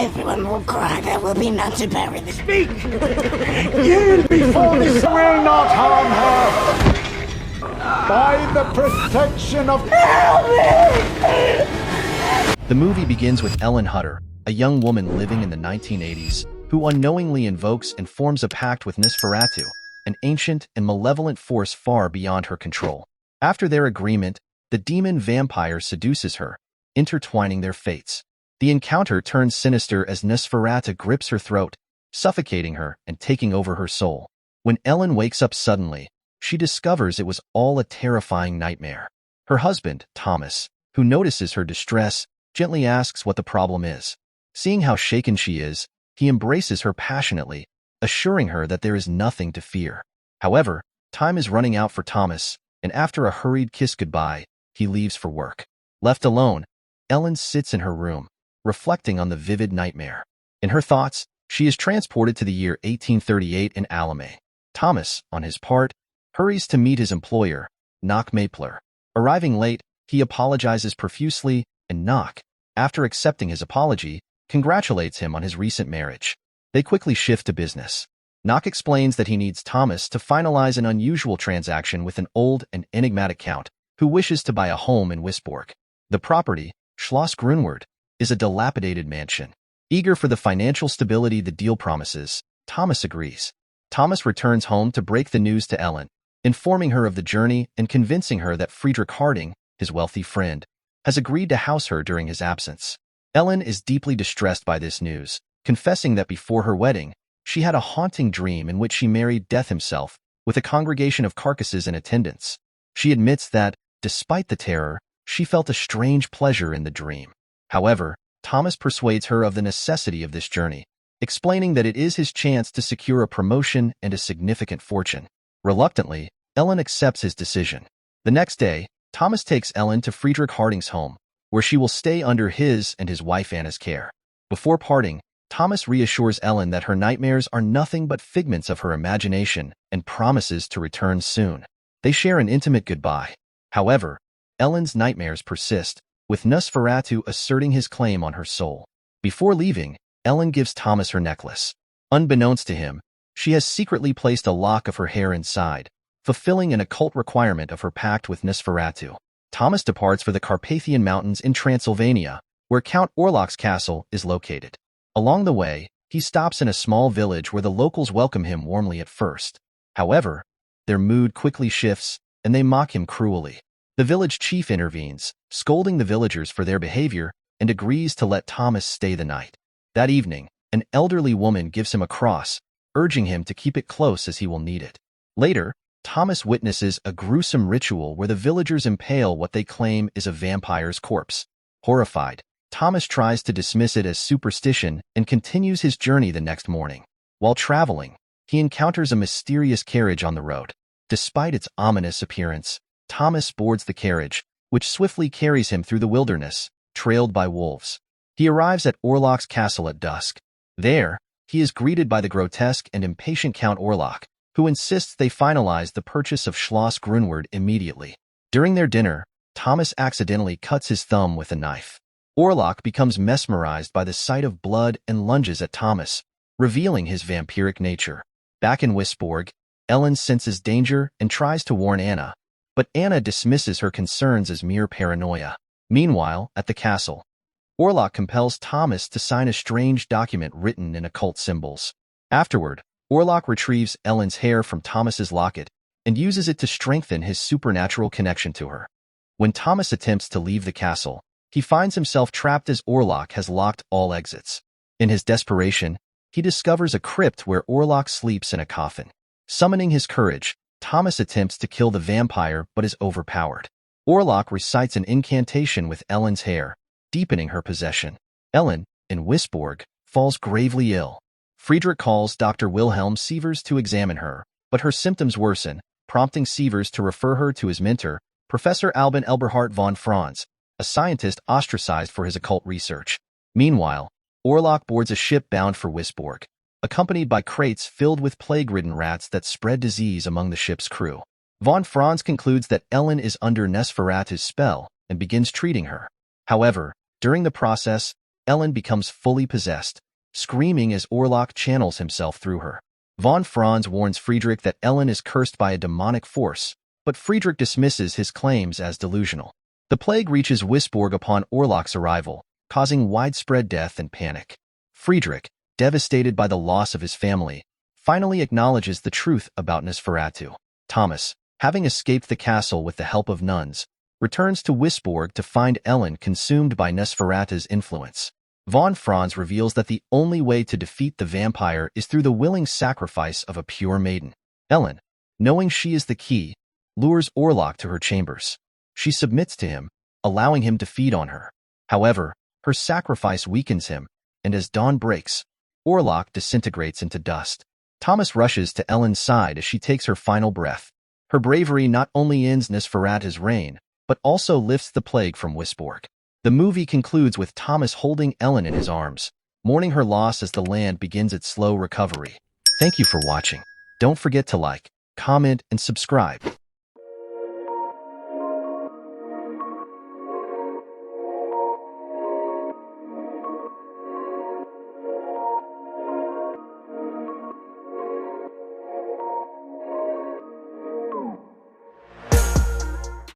Everyone will cry. There will be none to bury this. Speak! Yield before this will not harm her! By the protection of... The movie begins with Ellen Hutter, a young woman living in the 1980s, who unknowingly invokes and forms a pact with Nosferatu, an ancient and malevolent force far beyond her control. After their agreement, the demon vampire seduces her, intertwining their fates. The encounter turns sinister as Nosferatu grips her throat, suffocating her and taking over her soul. When Ellen wakes up suddenly, she discovers it was all a terrifying nightmare. Her husband, Thomas, who notices her distress, gently asks what the problem is. Seeing how shaken she is, he embraces her passionately, assuring her that there is nothing to fear. However, time is running out for Thomas, and after a hurried kiss goodbye, he leaves for work. Left alone, Ellen sits in her room, reflecting on the vivid nightmare. In her thoughts, she is transported to the year 1838 in Alame. Thomas, on his part, hurries to meet his employer, Knock Mapler. Arriving late, he apologizes profusely, and Knock, after accepting his apology, congratulates him on his recent marriage. They quickly shift to business. Knock explains that he needs Thomas to finalize an unusual transaction with an old and enigmatic count who wishes to buy a home in Wisborg. The property, Schloss Grunwald, is a dilapidated mansion. Eager for the financial stability the deal promises, Thomas agrees. Thomas returns home to break the news to Ellen, informing her of the journey and convincing her that Friedrich Harding, his wealthy friend, has agreed to house her during his absence. Ellen is deeply distressed by this news, confessing that before her wedding, she had a haunting dream in which she married Death himself, with a congregation of carcasses in attendance. She admits that, despite the terror, she felt a strange pleasure in the dream. However, Thomas persuades her of the necessity of this journey, explaining that it is his chance to secure a promotion and a significant fortune. Reluctantly, Ellen accepts his decision. The next day, Thomas takes Ellen to Friedrich Harding's home, where she will stay under his and his wife Anna's care. Before parting, Thomas reassures Ellen that her nightmares are nothing but figments of her imagination and promises to return soon. They share an intimate goodbye. However, Ellen's nightmares persist, with Nosferatu asserting his claim on her soul. Before leaving, Ellen gives Thomas her necklace. Unbeknownst to him, she has secretly placed a lock of her hair inside, fulfilling an occult requirement of her pact with Nosferatu. Thomas departs for the Carpathian Mountains in Transylvania, where Count Orlok's castle is located. Along the way, he stops in a small village where the locals welcome him warmly at first. However, their mood quickly shifts, and they mock him cruelly. The village chief intervenes, scolding the villagers for their behavior, and agrees to let Thomas stay the night. That evening, an elderly woman gives him a cross, urging him to keep it close as he will need it. Later, Thomas witnesses a gruesome ritual where the villagers impale what they claim is a vampire's corpse. Horrified, Thomas tries to dismiss it as superstition and continues his journey the next morning. While traveling, he encounters a mysterious carriage on the road. Despite its ominous appearance, Thomas boards the carriage, which swiftly carries him through the wilderness, trailed by wolves. He arrives at Orlok's castle at dusk. There, he is greeted by the grotesque and impatient Count Orlok, who insists they finalize the purchase of Schloss Grunwald immediately. During their dinner, Thomas accidentally cuts his thumb with a knife. Orlok becomes mesmerized by the sight of blood and lunges at Thomas, revealing his vampiric nature. Back in Wisborg, Ellen senses danger and tries to warn Anna, but Anna dismisses her concerns as mere paranoia. Meanwhile, at the castle, Orlok compels Thomas to sign a strange document written in occult symbols. Afterward, Orlok retrieves Ellen's hair from Thomas's locket and uses it to strengthen his supernatural connection to her. When Thomas attempts to leave the castle, he finds himself trapped as Orlok has locked all exits. In his desperation, he discovers a crypt where Orlok sleeps in a coffin. Summoning his courage, Thomas attempts to kill the vampire but is overpowered. Orlok recites an incantation with Ellen's hair, deepening her possession. Ellen, in Wisborg, falls gravely ill. Friedrich calls Dr. Wilhelm Sievers to examine her, but her symptoms worsen, prompting Sievers to refer her to his mentor, Professor Albin Elberhard von Franz, a scientist ostracized for his occult research. Meanwhile, Orlok boards a ship bound for Wisborg, accompanied by crates filled with plague-ridden rats that spread disease among the ship's crew. Von Franz concludes that Ellen is under Nosferatu's spell and begins treating her. However, during the process, Ellen becomes fully possessed, screaming as Orlok channels himself through her. Von Franz warns Friedrich that Ellen is cursed by a demonic force, but Friedrich dismisses his claims as delusional. The plague reaches Wisborg upon Orlok's arrival, causing widespread death and panic. Friedrich, devastated by the loss of his family, finally acknowledges the truth about Nosferatu. Thomas, having escaped the castle with the help of nuns, returns to Wisborg to find Ellen consumed by Nosferatu's influence. Von Franz reveals that the only way to defeat the vampire is through the willing sacrifice of a pure maiden. Ellen, knowing she is the key, lures Orlok to her chambers. She submits to him, allowing him to feed on her. However, her sacrifice weakens him, and as dawn breaks, Orlok disintegrates into dust. Thomas rushes to Ellen's side as she takes her final breath. Her bravery not only ends Nosferatu's reign, but also lifts the plague from Wisborg. The movie concludes with Thomas holding Ellen in his arms, mourning her loss as the land begins its slow recovery. Thank you for watching. Don't forget to like, comment, and subscribe.